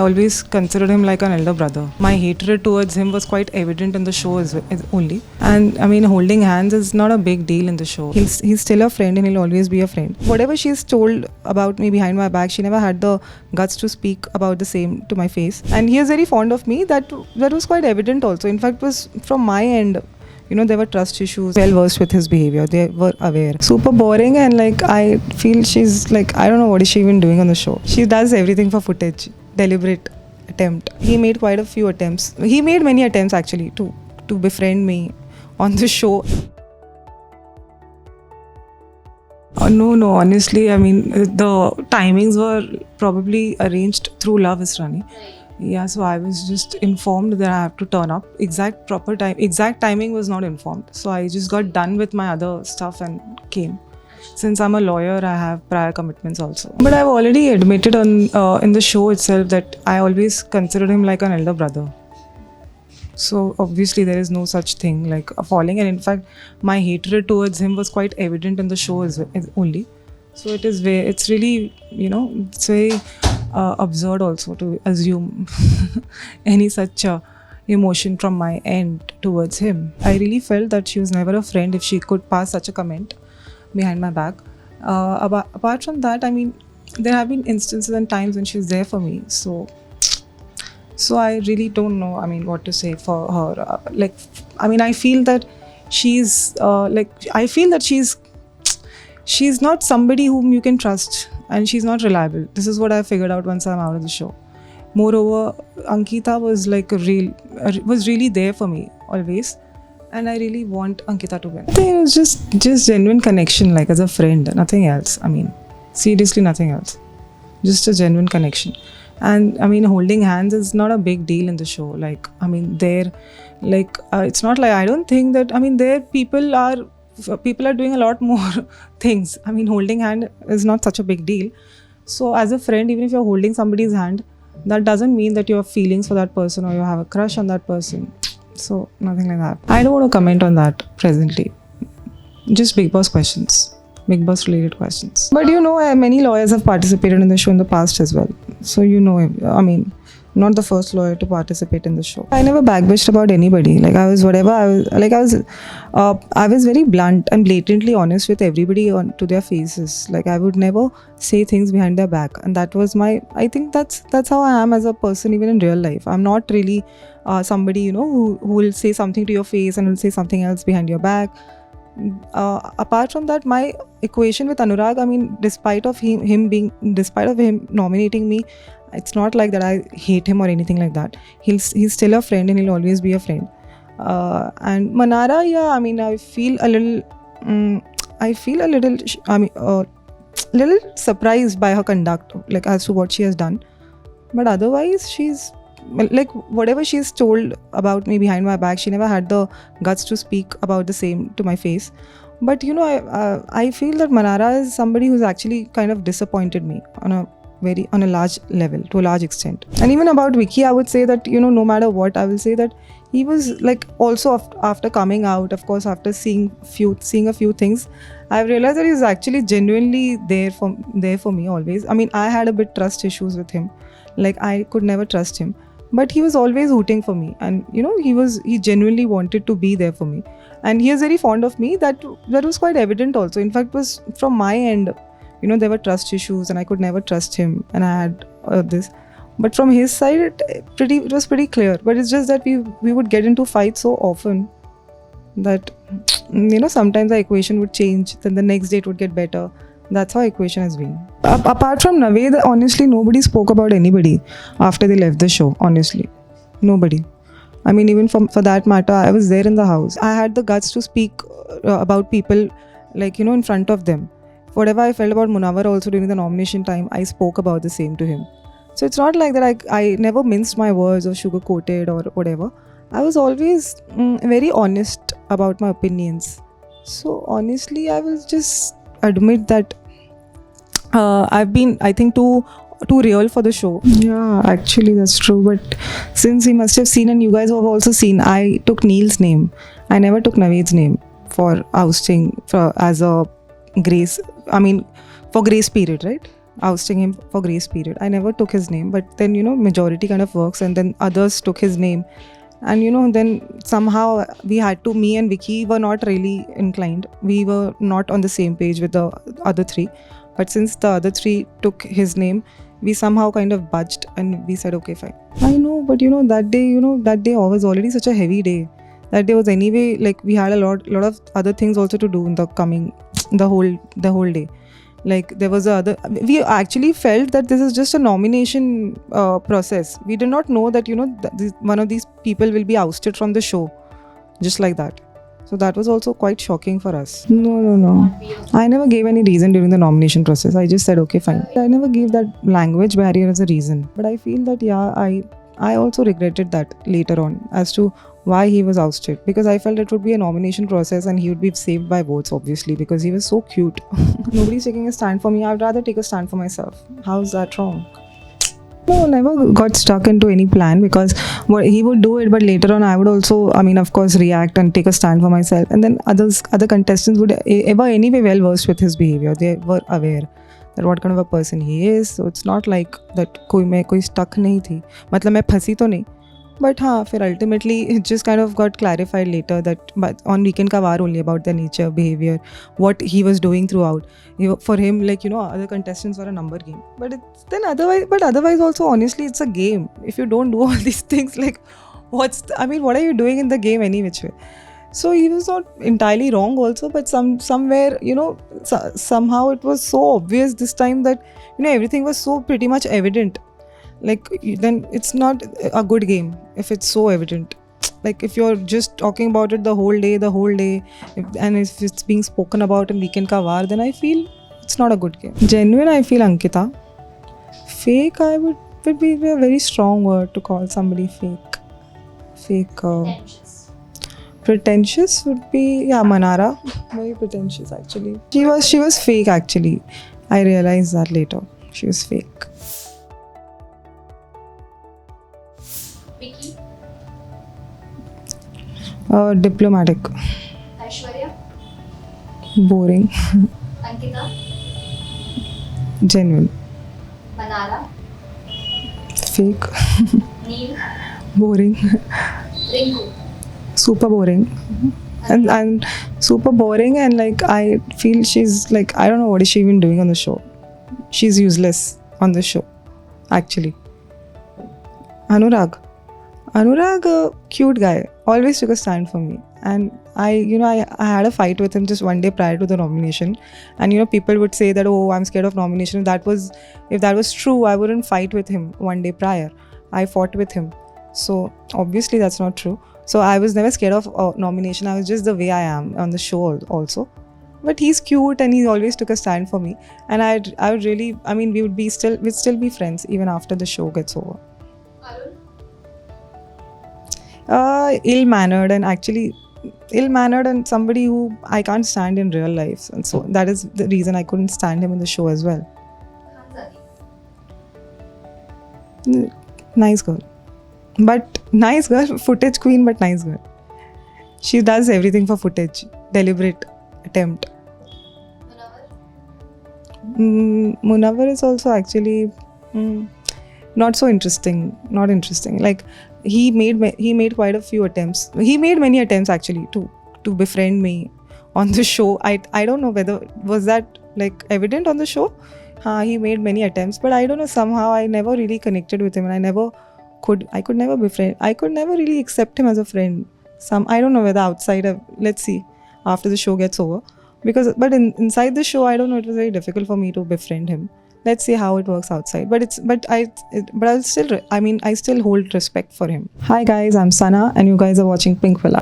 always considered him like an elder brother. My hatred towards him was quite evident in the show only. And I mean, holding hands is not a big deal in the show. He's still a friend and he'll always be a friend. Whatever she's told about me behind my back, she never had the guts to speak about the same to my face. And he is very fond of me. That was quite evident also. In fact, was from my end. You know, there were trust issues, well versed with his behavior, they were aware. Super boring, and like I feel she's like, I don't know what is she even doing on the show. She does everything for footage, deliberate attempt. He made quite a few attempts. He made many attempts actually to befriend me on the show. No, honestly, I mean, the timings were probably arranged through Love is Rani. Yeah, so I was just informed that I have to turn up. Exact timing was not informed. So I just got done with my other stuff and came. Since I'm a lawyer, I have prior commitments also. But I've already admitted in the show itself that I always considered him like an elder brother. So obviously there is no such thing like a falling. And in fact, my hatred towards him was quite evident in the show only. So it's really, you know, it's very absurd also to assume any such emotion from my end towards him. I really felt that she was never a friend if she could pass such a comment behind my back. Apart from that, I mean, there have been instances and times when she was there for me. So I really don't know, I mean, what to say for her. I feel that she's not somebody whom you can trust, and she's not reliable. This is what I figured out once I'm out of the show. Moreover, Ankita was was really there for me always, and I really want Ankita to win. I think it was just genuine connection, like as a friend, nothing else. I mean, seriously, nothing else. Just a genuine connection. And I mean, holding hands is not a big deal in the show. Like, I mean, it's not like, I don't think that, I mean, people are doing a lot more things. I mean, holding hand is not such a big deal. So as a friend, even if you're holding somebody's hand, that doesn't mean that you have feelings for that person or you have a crush on that person. So nothing like that. I don't want to comment on that presently. Just Bigg Boss questions. Bigg Boss related questions. But you know, many lawyers have participated in the show in the past as well. So you know, I mean, not the first lawyer to participate in the show. I never backbitched about anybody. Like I was very blunt and blatantly honest with everybody to their faces. Like I would never say things behind their back, and that was I think that's how I am as a person even in real life. I'm not really somebody, you know, who will say something to your face and will say something else behind your back. Apart from that, my equation with Anurag, I mean, despite of him nominating me, it's not like that I hate him or anything like that. He's still a friend and he'll always be a friend. And Mannara, yeah, I mean, I feel a little surprised by her conduct, like as to what she has done. But otherwise, she's like, whatever she's told about me behind my back, she never had the guts to speak about the same to my face. But you know, I feel that Mannara is somebody who's actually kind of disappointed me on a large level, to a large extent. And even about Vicky, I would say that, you know, no matter what, I will say that he was like, also after coming out, of course, after seeing a few things, I've realized that he's actually genuinely there for me always. I mean, I had a bit trust issues with him. Like I could never trust him. But he was always hooting for me, and you know, he genuinely wanted to be there for me, and he is very fond of me. That was quite evident also. In fact, was from my end. You know, there were trust issues and I could never trust him, and I had this. But from his side, it was pretty clear. But it's just that we would get into fights so often that, you know, sometimes the equation would change, then the next day it would get better. That's how equation has been. Apart from Naved, honestly, nobody spoke about anybody after they left the show, honestly. Nobody. I mean, even for that matter, I was there in the house. I had the guts to speak about people, like, you know, in front of them. Whatever I felt about Munawar also during the nomination time, I spoke about the same to him. So it's not like that I never minced my words or sugar-coated or whatever. I was always very honest about my opinions. So honestly, I will just admit that I've been, I think, too real for the show. Yeah, actually that's true. But since he must have seen, and you guys have also seen, I took Neil's name. I never took Naved's name for ousting as a grace. I mean, for grace period, right? ousting him for grace period. I never took his name, but then majority kind of works, and then others took his name, and then somehow we had to. Me and Vicky were not really inclined. We were not on the same page with the other three, but since the other three took his name, we somehow kind of budged and we said okay, fine. I know, but that day was already such a heavy day. That day was anyway, like, we had a lot of other things also to do in the whole day. Like, there was we actually felt that this is just a nomination process. We did not know that that one of these people will be ousted from the show just like that. So that was also quite shocking for us. No. I never gave any reason during the nomination process. I just said okay, fine. I never gave that language barrier as a reason. But I feel that I also regretted that later on as to why he was ousted, because I felt it would be a nomination process and he would be saved by votes, obviously, because he was so cute. Nobody's taking a stand for me. I'd rather take a stand for myself. How's that wrong? No, never got stuck into any plan, because he would do it, but later on I would also, of course, react and take a stand for myself. And then other contestants would ever anyway well versed with his behavior. They were aware that what kind of a person he is. So it's not like that koi stuck nahi thi. Matlab main phasi to nahi. But ultimately it just kind of got clarified later that on Weekend Ka War only, about their nature, behavior, what he was doing throughout. For him, other contestants were a number game. But otherwise also, honestly, it's a game. If you don't do all these things, what are you doing in the game any which way? So he was not entirely wrong also, but somewhere, somehow it was so obvious this time that, everything was so pretty much evident. Then it's not a good game if it's so evident. If you're just talking about it the whole day, and if it's being spoken about in Weekend Ka War, then I feel it's not a good game. Genuine, I feel Ankita. Fake, would be a very strong word to call somebody fake. Pretentious would be Mannara. Very pretentious, actually. She was fake, actually. I realized that later. She was fake. Vicky? Diplomatic. Aishwarya? Boring. Ankita? Genuine. Mannara? Fake. Neel? Boring. Rinku? Super boring. And super boring, and I feel she's I don't know what is she even doing on the show. She's useless on the show, actually. Anurag, cute guy, always took a stand for me, and I had a fight with him just one day prior to the nomination, and people would say that, oh, I'm scared of nomination. If that was true, I wouldn't fight with him one day prior. I fought with him, so obviously that's not true. So I was never scared of nomination. I was just the way I am on the show also. But he's cute and he always took a stand for me, and I would really, we'd still be friends even after the show gets over. Ill-mannered and somebody who I can't stand in real life, and so that is the reason I couldn't stand him in the show as well. Nice girl, footage queen, but nice girl. She does everything for footage, deliberate attempt. Munawar is also actually not so interesting. Not interesting. He made quite a few attempts. He made many attempts actually to befriend me on the show. I don't know whether was that evident on the show. He made many attempts, but I don't know, somehow I never really connected with him, and I could never befriend. I could never really accept him as a friend. I don't know whether outside. Let's see after the show gets over, but inside the show, I don't know. It was very difficult for me to befriend him. Let's see how it works outside. I still hold respect for him. Hi guys, I'm Sana, and you guys are watching Pinkvilla.